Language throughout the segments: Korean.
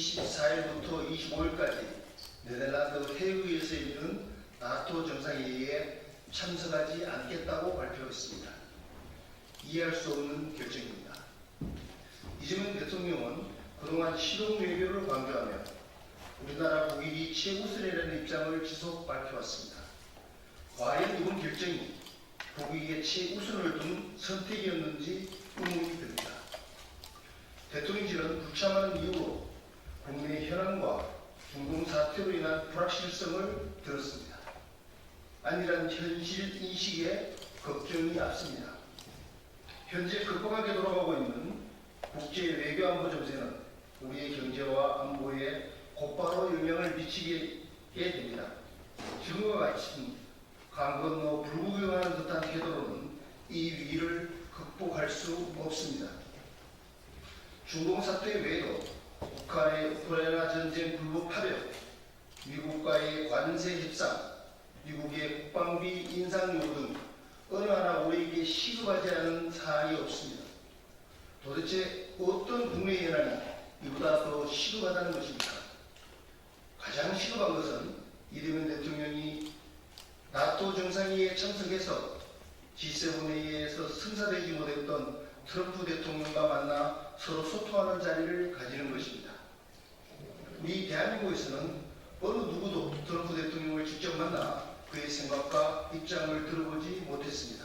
24일부터 25일까지 네덜란드 헤이그에서 열리는 나토 정상회의에 참석하지 않겠다고 발표했습니다. 이해할 수 없는 결정입니다. 이재명 대통령은 그동안 실용 외교를 강조하며 우리나라 국익이 최우선이라는 입장을 지속 밝혀왔습니다. 과연 이번 결정이 국익의 최우선을 둔 선택이었는지 의문이 듭니다. 대통령실은 불참하는 이유로 국민의 현안과 중동 사태로 인한 불확실성을 들었습니다. 아니란 현실 인식에 걱정이 앞섭니다. 현재 급박하게 돌아가고 있는 국제 외교 안보 정세는 우리의 경제와 안보에 곧바로 영향을 미치게 됩니다. 지금과 같이 강 건너 불구경하는 듯한 태도로는 이 위기를 극복할 수 없습니다. 중동 사태 외에도 북한의 우크라이나 전쟁 불법 파병, 미국과의 관세 협상, 미국의 국방비 인상 요구 등 어느 하나 우리에게 시급하지 않은 사항이 없습니다. 도대체 어떤 국내 현안이 이보다 더 시급하다는 것입니까? 가장 시급한 것은 이재명 대통령이 나토 정상회의에 참석해서 G7 회의에서 성사되지 못했던 트럼프 대통령과 만나 서로 소통하는 자리를 가지는 것입니다. 우리 대한민국에서는 어느 누구도 트럼프 대통령을 직접 만나 그의 생각과 입장을 들어보지 못했습니다.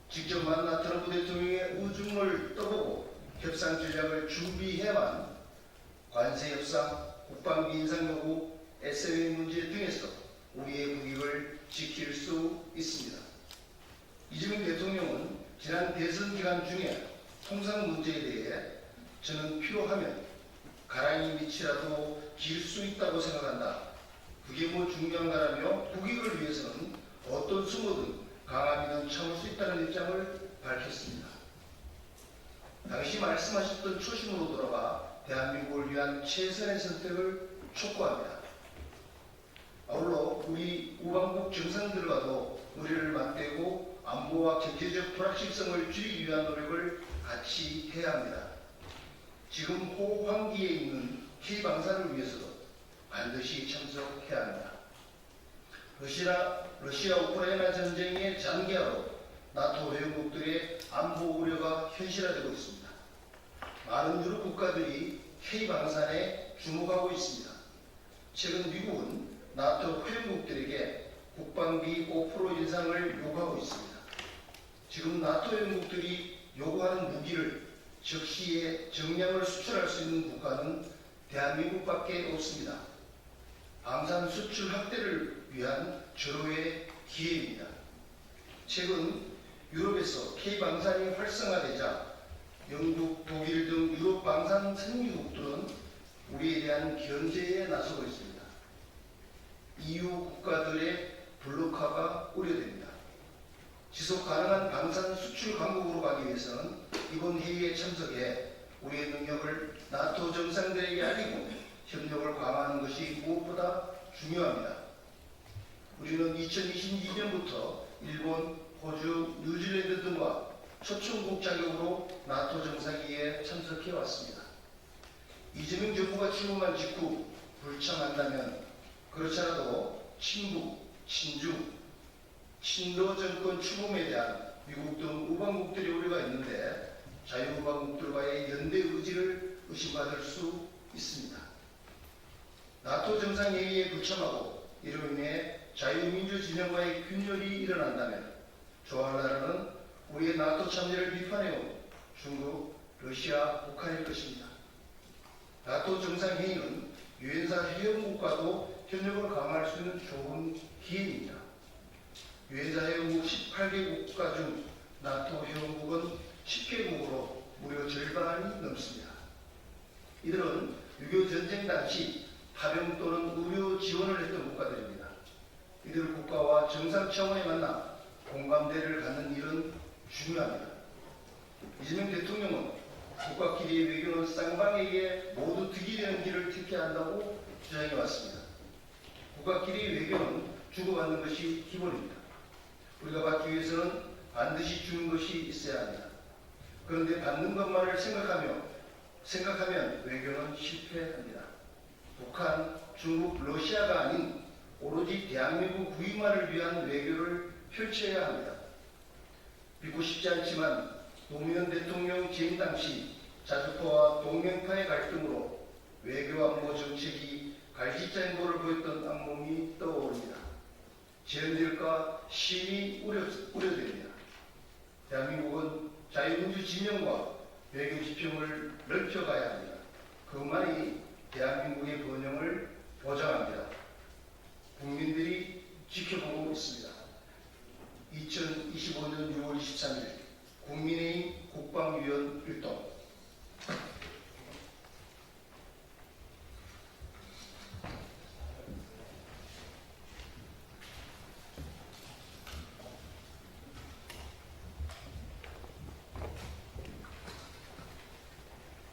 직접 만나 트럼프 대통령의 우중을 떠보고 협상 전략을 준비해만 관세 협상, 국방비 인상 요구, SMA 문제 등에서 우리의 국익을 지킬 수 있습니다. 이재명 대통령은 지난 대선 기간 중에 통상 문제에 대해 저는 필요하면 가랑이 밑이라도 길 수 있다고 생각한다. 그게 뭐 중요한가라며 국익을 위해서는 어떤 수모든 강함이든 참을 수 있다는 입장을 밝혔습니다. 당시 말씀하셨던 초심으로 돌아가 대한민국을 위한 최선의 선택을 촉구합니다. 아울러 우리 우방국 정상들과도 우리를 맞대고 안보와 경제적 불확실성을 줄이기 위한 노력을 같이 해야 합니다. 지금 호황기에 있는 K방사를 위해서도 반드시 참석해야 합니다. 러시아 우크라이나 전쟁의 장기화로 나토 회원국들의 안보 우려가 현실화되고 있습니다. 많은 유럽 국가들이 K방산에 주목하고 있습니다. 최근 미국은 나토 회원국들에게 국방비 5% 인상을 요구하고 있습니다. 지금 나토 회원국들이 요구하는 무기를 적시에 정량을 수출할 수 있는 국가는 대한민국밖에 없습니다. 방산 수출 확대를 위한 절호의 기회입니다. 최근 유럽에서 K방산이 활성화되자 영국, 독일 등 유럽 방산 선진국들은 우리에 대한 견제에 나서고 있습니다. EU 국가들의 블록화가 우려됩니다. 지속 가능한 방산 수출 강국으로 가기 위해서는 이번 회의에 참석해 우리의 능력을 나토 정상들에게 알리고 협력을 강화하는 것이 무엇보다 중요합니다. 우리는 2022년부터 일본, 호주, 뉴질랜드 등과 초청국 자격으로 나토 정상회의에 참석해 왔습니다. 이재명 정부가 출범한 직후 불참한다면 그렇지 않아도 친북, 친중, 친러 정권 출범에 대한 미국 등 우방국들의 우려가 있는데 자유우방국들과의 연대 의지를 의심받을 수 있습니다. 나토 정상회의에 불참하고 이로 인해 자유민주 진영과의 균열이 일어난다면 좋아할 나라는 우리의 나토 참여를 비판해온 중국, 러시아, 북한일 것입니다. 나토 정상회의는 유엔사 회원국과도 협력을 강화할 수 있는 좋은 기회입니다. 유엔사 회원국 18개 국가 중 나토 회원국은 10개국으로 무려 절반이 넘습니다. 이들은 6.25 전쟁 당시 파병 또는 의료 지원을 했던 국가들입니다. 이들 국가와 정상 차원에 만나 공감대를 갖는 일은 중요합니다. 이재명 대통령은 국가끼리의 외교는 쌍방에게 모두 득이 되는 길을 택해야 한다고 주장해 왔습니다. 국가끼리의 외교는 주고받는 것이 기본입니다. 우리가 받기 위해서는 반드시 주는 것이 있어야 합니다. 그런데 받는 것만을 생각하며 생각하면 외교는 실패합니다. 북한, 중국, 러시아가 아닌 오로지 대한민국 위만을 위한 외교를 펼쳐야 합니다. 믿고 싶지 않지만 노무현 대통령 재임 당시 자주파와 동맹파의 갈등으로 외교 안보 정책이 갈지자 행보를 보였던 악몽이 떠오릅니다. 재현될까 심히 우려됩니다. 대한민국은 자유민주 진영과 외교 지평을 넓혀가야 합니다. 그것만이 대한민국의 번영을 보장합니다. 국민들이 지켜보고 있습니다.